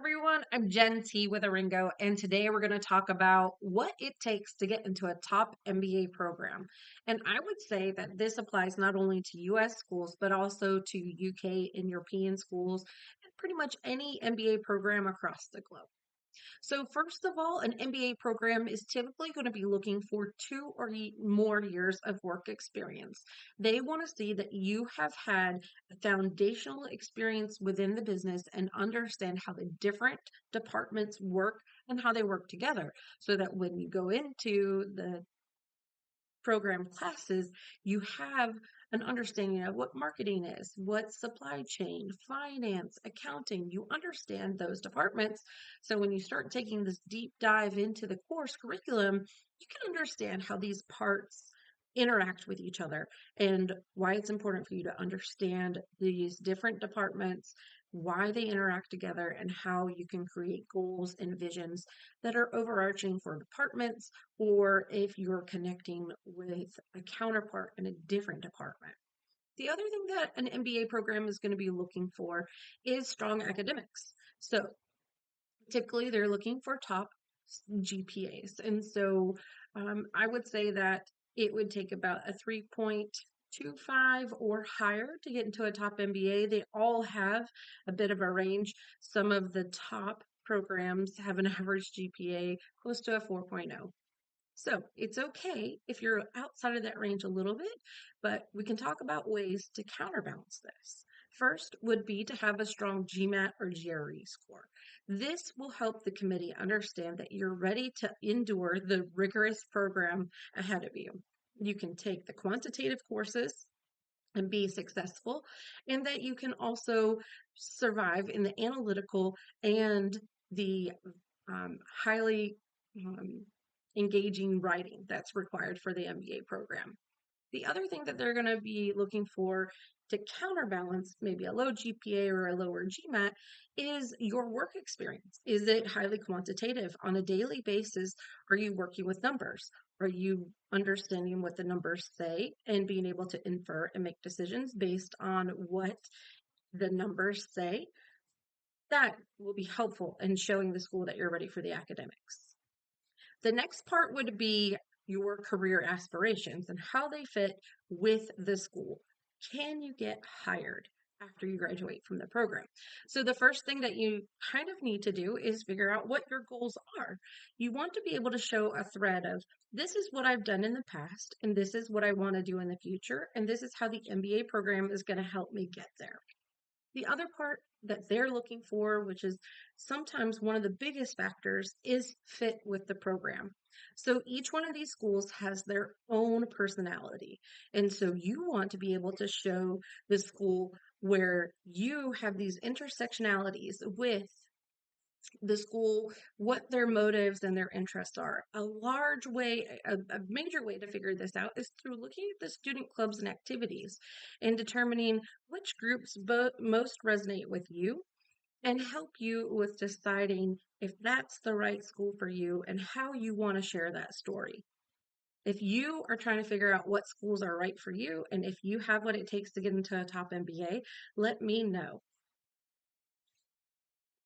everyone. I'm Jen T with ARINGO, and today we're going to talk about what it takes to get into a top MBA program. And I would say that this applies not only to US schools, but also to UK and European schools, and pretty much any MBA program across the globe. So, first of all, an MBA program is typically going to be looking for 2 or more years of work experience. They want to see that you have had a foundational experience within the business and understand how the different departments work and how they work together so that when you go into the program classes, you have an understanding of what marketing is, what supply chain, finance, accounting. You understand those departments. So when you start taking this deep dive into the course curriculum, you can understand how these parts interact with each other and why it's important for you to understand these different departments, why they interact together, and how you can create goals and visions that are overarching for departments or if you're connecting with a counterpart in a different department. The other thing that an MBA program is going to be looking for is strong academics. So typically they're looking for top GPAs. And so I would say that it would take about a 3.25 or higher to get into a top MBA. They all have a bit of a range. Some of the top programs have an average GPA close to a 4.0. So it's okay if you're outside of that range a little bit, but we can talk about ways to counterbalance this. First would be to have a strong GMAT or GRE score. This will help the committee understand that you're ready to endure the rigorous program ahead of you. You can take the quantitative courses and be successful, and that you can also survive in the analytical and the highly um, engaging writing that's required for the MBA program. The other thing that they're going to be looking for to counterbalance maybe a low GPA or a lower GMAT is your work experience. Is it highly quantitative on a daily basis? Are you working with numbers? Are you understanding what the numbers say and being able to infer and make decisions based on what the numbers say? That will be helpful in showing the school that you're ready for the academics. The next part would be your career aspirations and how they fit with the school. Can you get hired after you graduate from the program? So, the first thing that you kind of need to do is figure out what your goals are. You want to be able to show a thread of this is what I've done in the past, and this is what I want to do in the future, and this is how the MBA program is going to help me get there. The other part that they're looking for, which is sometimes one of the biggest factors, is fit with the program. So each one of these schools has their own personality. And so you want to be able to show the school where you have these intersectionalities with the school, what their motives and their interests are. A large way, a major way to figure this out is through looking at the student clubs and activities and determining which groups most resonate with you and help you with deciding if that's the right school for you and how you want to share that story. If you are trying to figure out what schools are right for you and if you have what it takes to get into a top MBA, let me know.